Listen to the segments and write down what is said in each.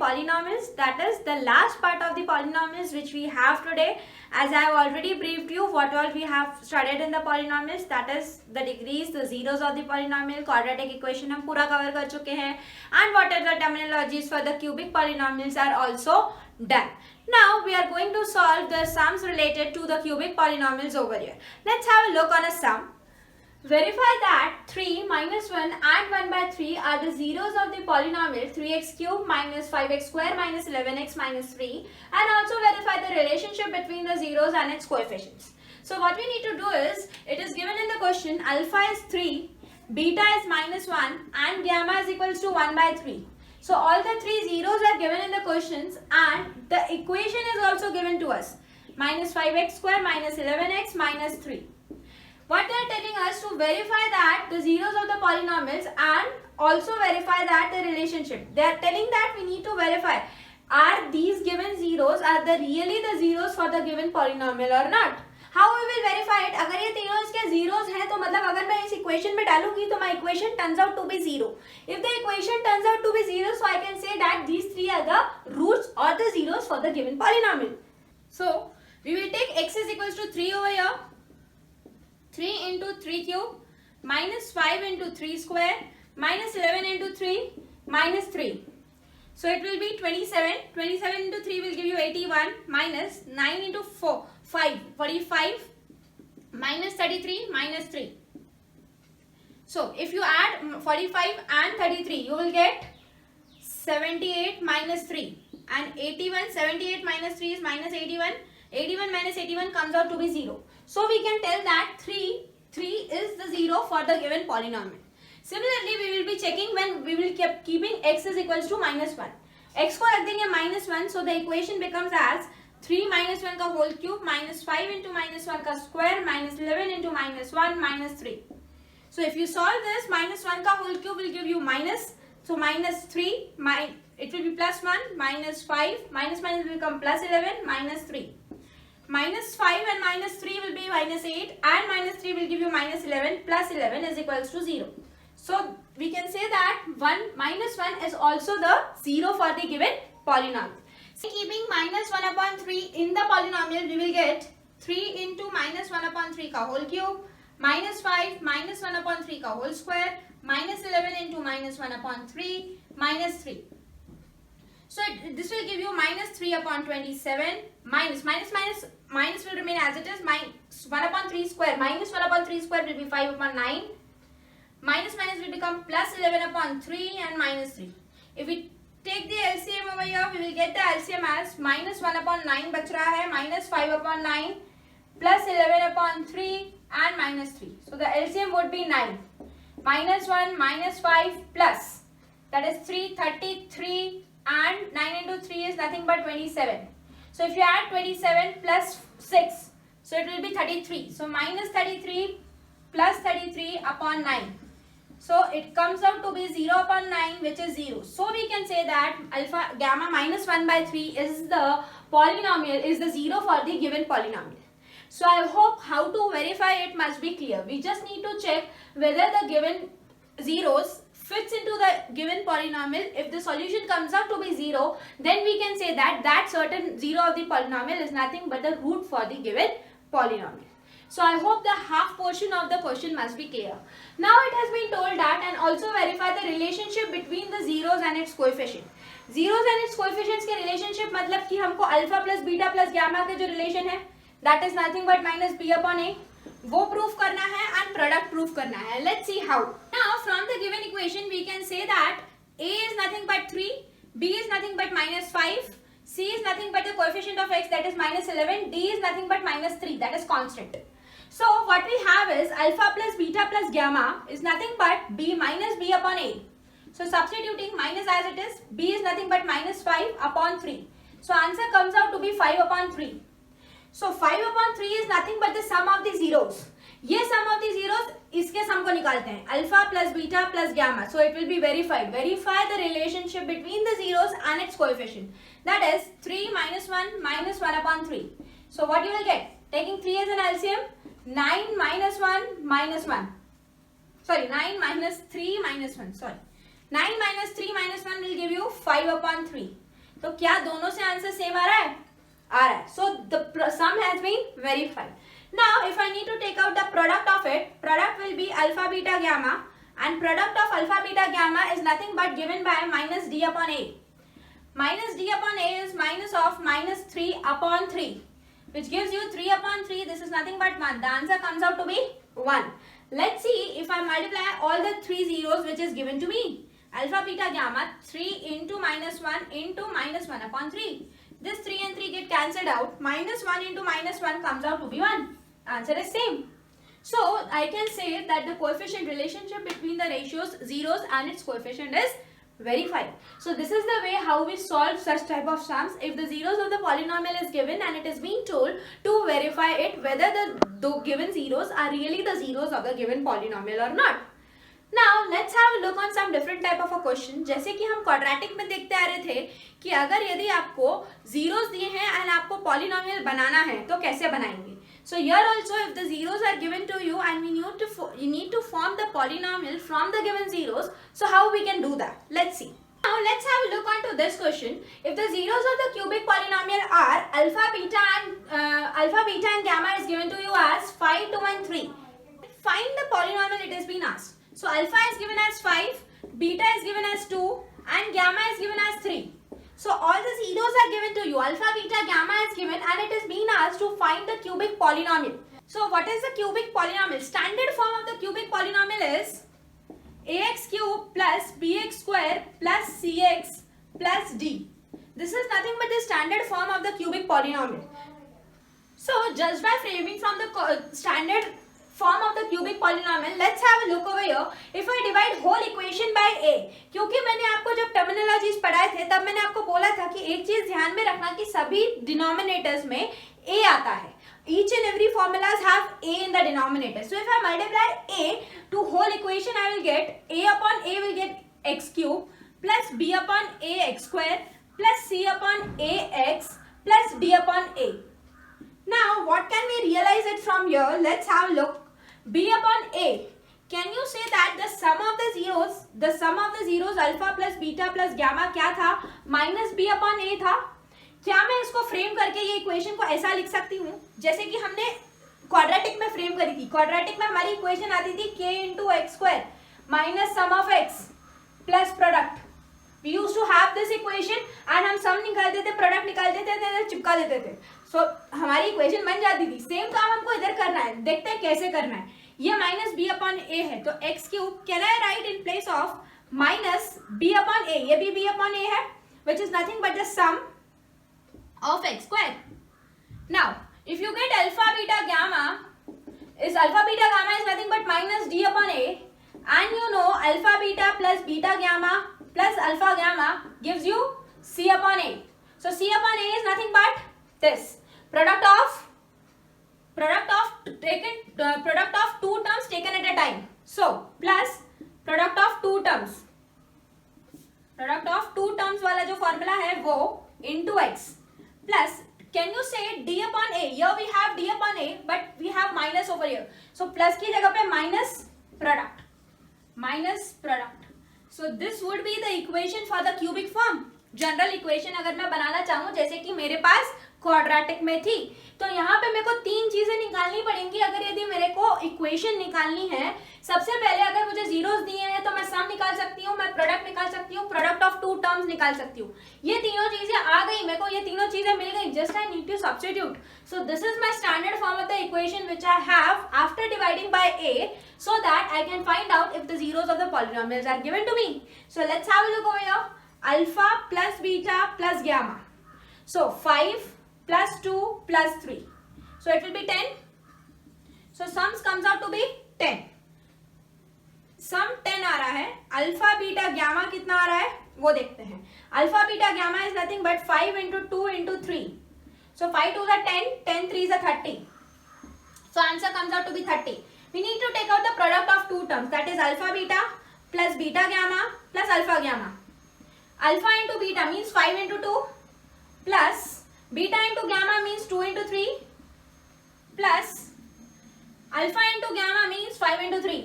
polynomials. That is the last part of the polynomials which we have today. As I have already briefed you what all we have studied in the polynomials, that is the degrees, the zeros of the polynomial, quadratic equation हम पूरा cover कर चुके हैं, and what are the terminologies for the cubic polynomials are also done. Now we are going to solve the sums related to the cubic polynomials over here. Let's have a look on a sum. Verify that 3 minus 1 and 1 by 3 are the zeros of the polynomial 3x cube minus 5x square minus 11x minus 3, and also verify the relationship between the zeros and its coefficients. So what we need to do is, it is given in the question alpha is 3, beta is minus 1 and gamma is equals to 1 by 3. So all the three zeros are given in the questions and the equation is also given to us, minus 5x square minus 11x minus 3. What they are telling us to verify that the zeros of the polynomials and also verify that the relationship. They are telling that we need to verify are these given zeros are the really the zeros for the given polynomial or not. How we will verify it? अगर ये तीनों इसके zeros हैं तो मतलब अगर मैं इस equation में डालूंगी तो my equation turns out to be zero. If the equation turns out to be zero, so I can say that these three are the roots or the zeros for the given polynomial. So we will take x is equals to 3 over here. 3 into 3 cube minus 5 into 3 square minus 11 into 3 minus 3. So it will be 27. 27 into 3 will give you 81 minus 9 into 4, 5, 45 minus 33 minus 3. So if you add 45 and 33, you will get 78 minus 3 and 81. 78 minus 3 is minus 81. 81 minus 81 comes out to be 0. So we can tell that 3 is the 0 for the given polynomial. Similarly, we will be checking when we will keep keeping x is equals to minus 1. X को रख देंगे minus 1, so the equation becomes as 3 minus 1 का whole cube minus 5 into minus 1 का square minus 11 into minus 1 minus 3. So if you solve this, minus 1 का whole cube will give you minus, so minus 3, it will be plus 1, minus 5, minus minus will become plus 11, minus 3. Minus 5 and minus 3 will be minus 8 and minus 3 will give you minus 11, plus 11 is equals to 0. So we can say that minus 1 is also the 0 for the given polynomial. So keeping minus 1 upon 3 in the polynomial, we will get 3 into minus 1 upon 3 ka whole cube minus 5 minus 1 upon 3 ka whole square minus 11 into minus 1 upon 3 minus 3. So this will give you minus 3 upon 27 minus will remain as it is, minus 1 upon 3 square minus 1 upon 3 square will be 5 upon 9, minus will become plus 11 upon 3 and minus 3. If we take the LCM over here, we will get the LCM as minus 1 upon 9 बच रहा है, minus 5 upon 9 plus 11 upon 3 and minus 3. So the LCM would be 9. Minus 1 minus 5 plus, that is 3, 33 and 9 into 3 is nothing but 27. So if you add 27 plus 6, so it will be 33. So minus 33 plus 33 upon 9. So it comes out to be 0 upon 9, which is 0. So we can say that alpha gamma minus 1 by 3 is the polynomial, is the 0 for the given polynomial. So I hope how to verify it must be clear. We just need to check whether the given zeros fits into the given polynomial. If the solution comes out to be 0, then we can say that that certain 0 of the polynomial is nothing but the root for the given polynomial. So I hope the half portion of the question must be clear. Now it has been told that and also verify the relationship between the zeros and its coefficient. Zeros and its coefficients के relationship मतलब कि हमको alpha plus beta plus gamma के जो relation है, that is nothing but minus b upon a, वो proof करना है and product proof करना है. Let's see how. Now from the given equation we can say that a is nothing but 3, b is nothing but minus 5, c is nothing but the coefficient of x, that is minus 11, d is nothing but minus 3, that is constant. So what we have is alpha plus beta plus gamma is nothing but b minus b upon a. So substituting minus as it is, b is nothing but minus 5 upon 3. So answer comes out to be 5 upon 3. So 5 upon 3 is nothing but the sum of the zeros. ये sum of the zeros इसके sum को निकालते हैं, alpha plus beta plus gamma. So it will be verified. Verify the relationship between the zeros and its coefficient. That is 3 minus 1 upon 3. So what you will get? Taking 3 as an LCM, 9 minus 1 minus 1. Sorry, 9 minus 3 minus 1. Sorry. 9 minus 3 minus 1 will give you 5 upon 3. तो क्या दोनों से answer same आ रहा है? आ रहा है. So the sum has been verified. Now if I need to take out the product of it, product will be alpha beta gamma, and product of alpha beta gamma is nothing but given by minus d upon a. Minus d upon a is minus of minus 3 upon 3, which gives you 3 upon 3. This is nothing but 1. The answer comes out to be 1. Let's see if I multiply all the 3 zeros which is given to me. Alpha beta gamma 3 into minus 1 into minus 1 upon 3. This 3 and 3 get cancelled out. Minus 1 into minus 1 comes out to be 1. Answer is same. So I can say that the coefficient relationship between the ratios zeros and its coefficient is verified. So this is the way how we solve such type of sums. If the zeros of the polynomial is given and it is being told to verify it whether the given zeros are really the zeros of the given polynomial or not. Now let's have a look on some different type of a question. जैसे कि हम quadratic में देखते आ रहे थे कि अगर यदि आपको zeros दिए हैं and आपको polynomial बनाना है तो कैसे बनाएंगे. So here also if the zeros are given to you and you need to form the polynomial from the given zeros, so how we can do that? Let's see. Now let's have a look onto this question. If the zeros of the cubic polynomial are alpha, beta and gamma is given to you as 5, 2 and 3. Find the polynomial it has been asked. So alpha is given as 5, beta is given as 2 and gamma is given as 3. So all the zeros are given to you. Alpha, beta, gamma is given and it is being asked to find the cubic polynomial. So what is the cubic polynomial? Standard form of the cubic polynomial is ax cube plus bx square plus cx plus d. This is nothing but the standard form of the cubic polynomial. So just by framing from the standard form of the cubic polynomial, let's have a look over here. If I divide whole equation by a, क्योंकि मैंने आपको जब terminologies पढ़ाए थे तब मैंने आपको बोला था कि एक चीज ध्यान में रखना कि सभी डिनोमिनेटर्स में a आता है. Each and every formulas have a in the denominator. So if I multiply a to whole equation, I will get a upon a will get x cube plus b upon a x square plus c upon a x plus d upon a. Now what can we realize it from here? Let's have a look. B upon a. Can you say that the sum of the zeros alpha plus beta plus gamma क्या था? Minus b upon a था. क्या मैं इसको frame करके ये equation को ऐसा लिख सकती हूँ जैसे कि हमने क्वाड्रेटिक में फ्रेम करी थी. क्वाड्रेटिक में हमारी इक्वेशन आती थी k into x square minus sum of x plus product. We used to have this equation and हम सम निकालते थे, प्रोडक्ट निकालते थे, चिपका देते थे. So हमारी इक्वेशन बन जाती थी. सेम काम हमको इधर करना है. देखते हैं कैसे करना है. ये माइनस बी अपॉन ए है तो x cube can I write in place of minus b upon a. ये भी बी अपॉन ए है which is nothing but the sum of x square. Now if you get alpha beta gamma is alpha beta gamma is nothing but minus d upon a, and you know alpha beta plus beta gamma plus alpha gamma gives you c upon a. So c upon a is nothing but this product of two terms taken at a time. So plus product of two terms वाला जो formula है वो into x plus can you say d upon a. Here we have d upon a but we have minus over here. So plus की जगह पे minus product. So this would be the equation for the cubic form. General equation अगर मैं बनाना चाहूँ जैसे कि मेरे पास quadratic में थी तो यहाँ पे मेरे को तीन चीजें निकालनी पड़ेंगी. अगर यदि मेरे को इक्वेशन निकालनी है सबसे पहले अगर मुझे जीरोस दिए हैं तो मैं सम निकाल सकती हूँ, मैं प्रोडक्ट निकाल सकती हूँ, प्रोडक्ट ऑफ टू टर्म्स निकाल सकती हूँ. ये तीनों चीजें आ गई, मेरे को ये तीनों चीजें मिल गई. Just I need to substitute. So this is my standard form of the equation which I have after dividing by a so that I can find out if the zeros of the polynomials are given to me. So let's have a look over here. Alpha plus beta plus gamma. So 5 plus 2 plus 3. So it will be 10. So sums comes out to be 10. Sum 10 आ रहा है. Alpha beta gamma कितना आ रहा है वो देखते हैं. Alpha beta gamma is nothing but 5 into 2 into 3. So 5 2s are 10, 10 3s are 30. So answer comes out to be 30. We need to take out the product of two terms, that is alpha beta plus beta gamma plus alpha gamma. Alpha into beta means 5 into 2 plus beta into gamma means 2 into 3 plus alpha into gamma means 5 into 3.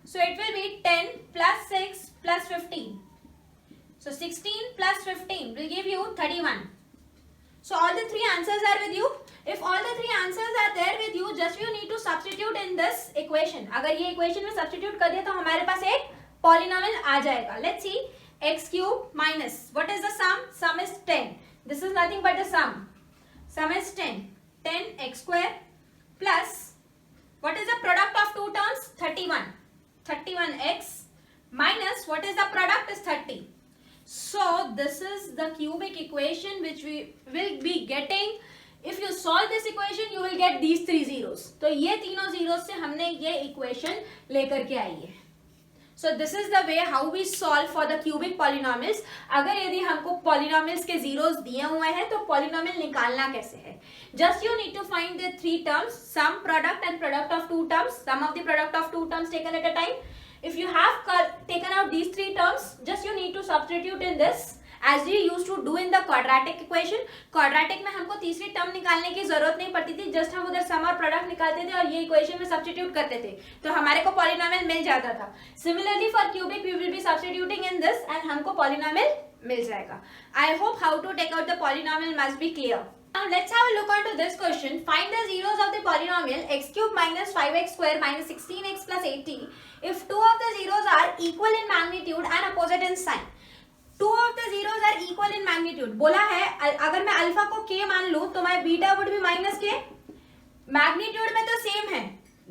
So it will be 10 plus 6 plus 15. So 16 plus 15 will give you 31. So all the three answers are with you. If all the three answers are there with you, just you need to substitute in this equation. अगर ये equation में substitute कर दिया तो हमारे पास एक polynomial आ जाएगा. Let's see. X cube minus, what is the sum? Sum is 10. This is nothing but the sum. Sum is 10. 10x square plus, what is the product of two terms? 31. 31x minus, what is the product? Is 30. So this is the cubic equation which we will be getting. If you solve this equation, you will get these three zeros. तो ये तीनों zeros से हमने ये equation लेकर के आई है. So this is the way how we solve for the cubic polynomials. अगर यदि हमको polynomials के zeros दिए हुए हैं तो polynomial निकालना कैसे है? Just you need to find the three terms, sum, product and product of two terms. Sum of the product of two terms taken at a time. If you have taken out these three terms, just you need to substitute in this as we used to do in the quadratic equation. Quadratic में हमको तीसरी term निकालने की जरूरत नहीं पड़ती थी, just हम उधर सम और प्रोडक्ट निकालते थे और ये इक्वेशन में सब्स्टिट्यूट करते थे तो हमारे को पॉलिनोमियल मिल जाता था. Similarly for cubic we will be substituting in this and हमको पॉलिनोमियल मिल जाएगा. I hope how to take out the polynomial must be clear. Now let's have a look onto this question. Find the zeros of the polynomial x cube minus 5x square minus 16x plus 80 if two of the zeros are equal in magnitude and opposite in sign. Two of the zeros are equal in magnitude. बोला है अगर मैं alpha को k मान लूं तो my beta would be minus k. Magnitude में तो same है.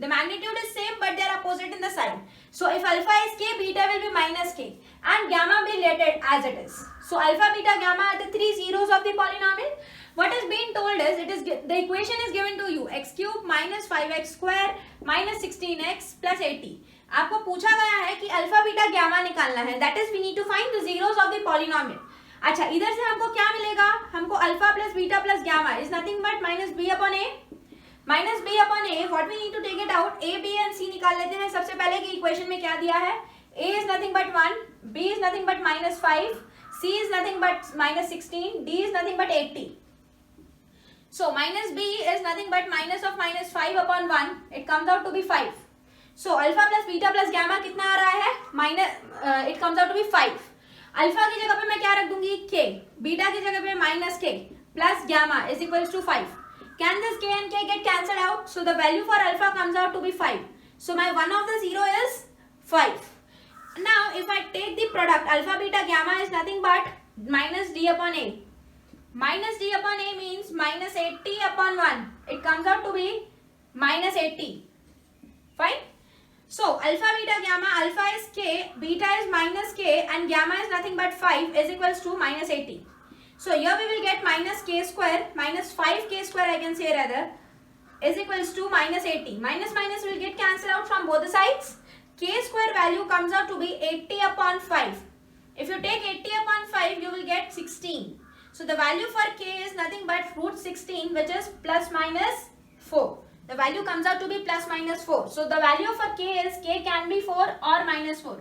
The magnitude is same but they are opposite in the sign. So if alpha is k, beta will be minus k and gamma be related as it is. So alpha, beta, gamma are the three zeros of the polynomial. What is being told is the equation is given to you x cube minus 5x square minus 16x plus 80. आपको पूछा गया है कि alpha beta gamma निकालना है. That is we need to find the zeros of the polynomial. अच्छा, इधर से हमको क्या मिलेगा? हमको alpha plus beta plus gamma is nothing but minus b upon a. Minus b upon a, what we need to take it out. A, b and c निकाल लेते हैं. सबसे पहले की इक्वेशन में क्या दिया है? A is nothing but 1, b is nothing but minus 5, c is nothing but minus 16, d is nothing but 80. So minus b is nothing but minus of minus 5 upon 1. It comes out to be 5. So alpha plus beta plus gamma कितना आ रहा है? Minus it comes out to be 5. Alpha की जगह पे मैं क्या रख दूंगी? k. बीटा की जगह पे minus k plus gamma is equals to 5. Can this k and k get cancelled out? So the value for alpha comes out to be 5. So my one of the zero is 5. Now if I take the product alpha beta gamma is nothing but minus d upon a. Minus d upon a means minus 80 upon 1. It comes out to be minus 80. Fine. So alpha beta gamma, alpha is k, beta is minus k and gamma is nothing but 5 is equals to minus 80. So here we will get minus k square, minus 5k square I can say rather, is equals to minus 80. Minus minus will get cancelled out from both the sides. K square value comes out to be 80 upon 5. If you take 80 upon 5 you will get 16. So the value for k is nothing but root 16 which is plus minus 4. The value comes out to be plus minus 4. So the value for k is k can be 4 or minus 4.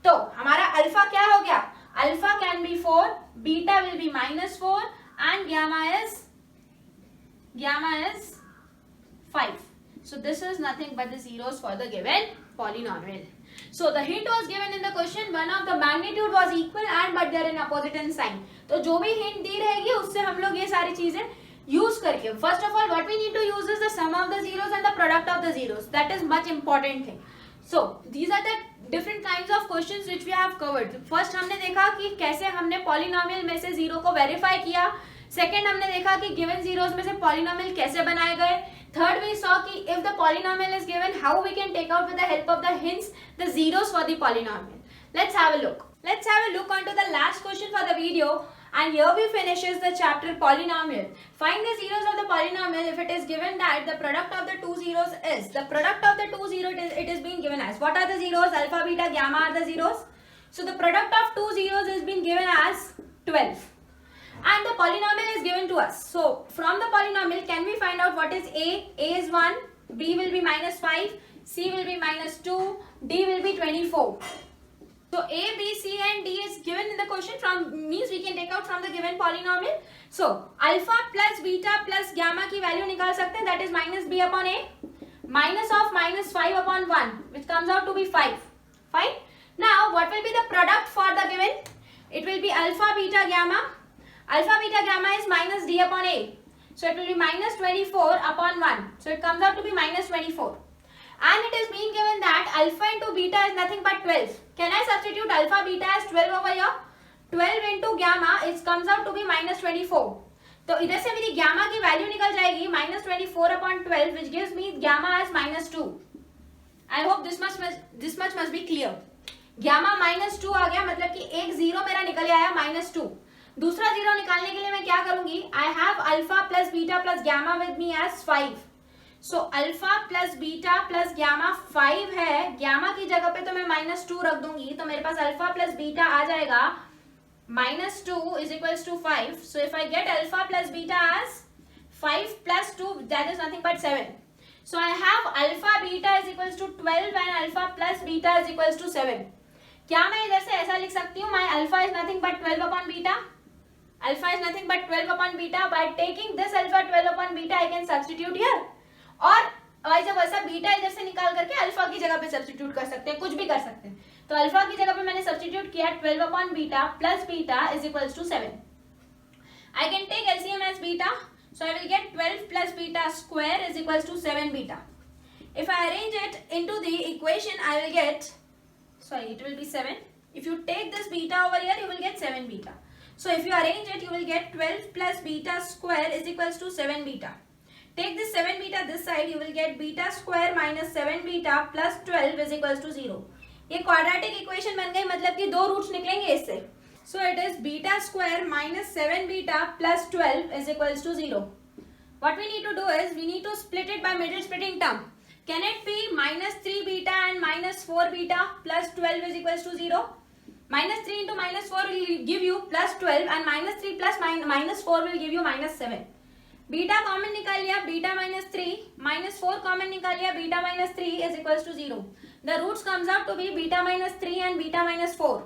तो हमारा alpha क्या हो गया? Alpha can be 4, beta will be minus 4 and gamma is 5. So this is nothing but the zeros for the given polynomial. So the hint was given in the question, one of the magnitude was equal and but they are in opposite in sign. तो जो भी hint दी रहेगी उससे हम लोग ये सारी चीजें use करके, first of all what we need to use is the sum of the zeros and the product of the zeros. That is much important thing. So these are the different kinds of questions which we have covered. First हमने देखा कि कैसे हमने polynomial में से zero को verify किया. Second हमने देखा कि given zeros में से polynomial कैसे बनाए गए. Third we saw कि if the polynomial is given, how we can take out with the help of the hints the zeros for the polynomial. Let's have a look. Let's have a look onto the last question for the video. And here we finishes the chapter polynomial. Find the zeros of the polynomial if it is given that the product of the two zeros is. The product of the two zeros it is being given as. What are the zeros? Alpha, beta, gamma are the zeros. So the product of two zeros is being given as 12. And the polynomial is given to us. So from the polynomial can we find out what is A? A is 1, B will be minus 5, C will be minus 2, D will be 24. So A, B, C and D is given in the question from means we can take out from the given polynomial. So alpha plus beta plus gamma की value निकाल सकते हैं, that is minus B upon A, minus of minus 5 upon 1 which comes out to be 5. Fine. Now what will be the product for the given? it will be alpha, beta, gamma. Alpha, beta, gamma is minus d upon a. So it will be minus 24 upon 1. So it comes out to be minus 24. And it is being given that alpha into beta is nothing but 12. Can I substitute alpha, beta as 12 over here? 12 into gamma, it comes out to be minus 24. तो इधर से मेरी gamma की value निकल जाएगी minus 24 upon 12, which gives me gamma as minus 2. I hope this much must be clear. Gamma minus 2 आ गया, मतलब कि एक जीरो मेरा निकल आया minus 2. दूसरा जीरो निकालने के लिए मैं क्या करूंगी? I have alpha plus beta plus gamma with me as 5. So alpha plus beta plus gamma 5 है. gamma की जगह पे तो मैं minus 2 रख दूंगी, तो मेरे पास अल्फा प्लस बीटा आ जाएगा minus 2 is equals to 5. So if I get alpha plus beta as 5 plus 2, that is nothing but 7. So I have alpha beta is equals to 12 and alpha plus beta is equals to 7. क्या मैं इधर से ऐसा लिख सकती हूँ? My alpha is nothing but 12 upon beta. Alpha is nothing but 12 upon beta. By taking this alpha 12 upon beta, I can substitute here. और vice versa beta इधर से निकाल करके अल्फा की जगह पे सब्स्टिट्यूट कर सकते हैं, कुछ भी कर सकते हैं. तो अल्फा की जगह पे मैंने सब्स्टिट्यूट किया 12 upon beta plus beta is equals to 7. I can take LCM as beta, so I will get 12 plus beta square is equals to 7 beta. If I arrange it into the equation, I will get, sorry, it will be 7. If you take this beta over here, you will get 7 beta. So if you arrange it, you will get 12 plus beta square is equals to 7 beta. Take this 7 beta this side, you will get beta square minus 7 beta plus 12 is equals to 0. ये quadratic equation बन गई, मतलब कि दो roots निकलेंगे इससे. So it is beta square minus 7 beta plus 12 is equals to 0. What we need to do is we need to split it by middle splitting term. Can it be minus 3 beta and minus 4 beta plus 12 is equals to 0? Minus 3 into minus 4 will give you plus 12 and minus 3 plus minus 4 will give you minus 7. Beta common निकाल लिया, beta minus 3, minus 4 common निकाल लिया, beta minus 3 is equals to 0. The roots comes out to be beta minus 3 and beta minus 4.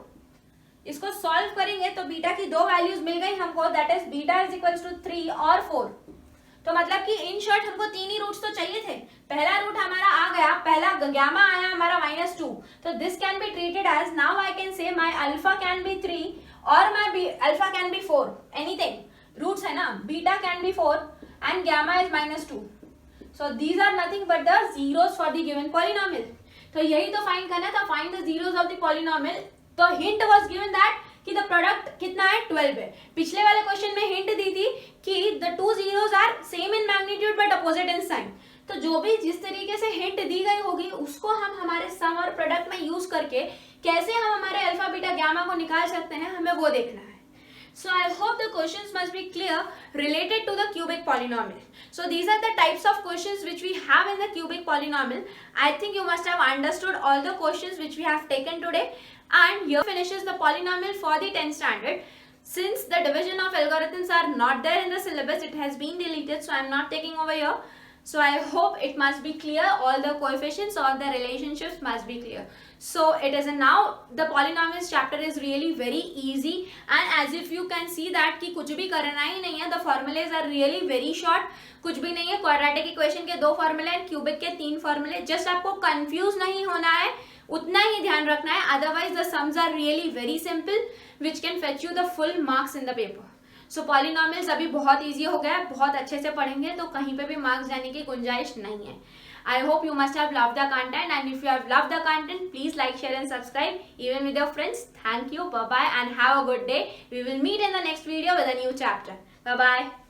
इसको solve करेंगे तो beta की दो values मिल गई हमको, that is beta is equals to 3 और 4. तो मतलब कि इन शॉर्ट हमको तीन ही रूट्स तो चाहिए थे. पहला रूट हमारा आ गया, पहला gamma आया हमारा -2. तो this can be treated as, now I can say my alpha can be 3 और my alpha can be 4. Anything, roots है ना, beta can be 4 and gamma is -2. So these are nothing but the zeros for the given polynomial. तो यही तो find करना था, find the zeros of the polynomial. तो hint was given that कि the product कितना है, 12 है. पिछले वाले क्वेश्चन में हिंट दी थी कि the two zeros are same in magnitude but opposite in sign. तो जो भी जिस तरीके से हिंट दी गई होगी उसको हम हमारे सम और प्रोडक्ट में यूज करके कैसे हम हमारे अल्फा बीटा गामा को निकाल सकते हैं, हमें वो देखना है. So I hope the questions must be clear related to the cubic polynomial. So these are the types of questions which we have in the cubic polynomial. I think you must have understood all the questions which we have taken today. And here finishes the polynomial for the 10th standard. Since the division of algorithms are not there in the syllabus, it has been deleted, so I am not taking over here. So I hope it must be clear, all the coefficients or the relationships must be clear. So it is now the polynomials chapter is really very easy, and as if you can see that कि कुछ भी करना ही नहीं है. The formulas are really very short, कुछ भी नहीं है. क्वाड्रेटिक इक्वेशन के 2 फॉर्मूले हैं, क्यूबिक के 3 फॉर्मूले. जस्ट आपको कंफ्यूज नहीं होना है, उतना ही ध्यान रखना है. Otherwise the sums are really very simple which can fetch you the full marks in the paper. So polynomials अभी बहुत इजी हो गया, बहुत अच्छे से पढ़ेंगे तो कहीं पे भी मार्क्स जाने की गुंजाइश नहीं है. I hope you must have loved the content, and if you have loved the content, please like, share and subscribe even with your friends. Thank you, bye bye and have a good day. We will meet in the next video with a new chapter. Bye bye.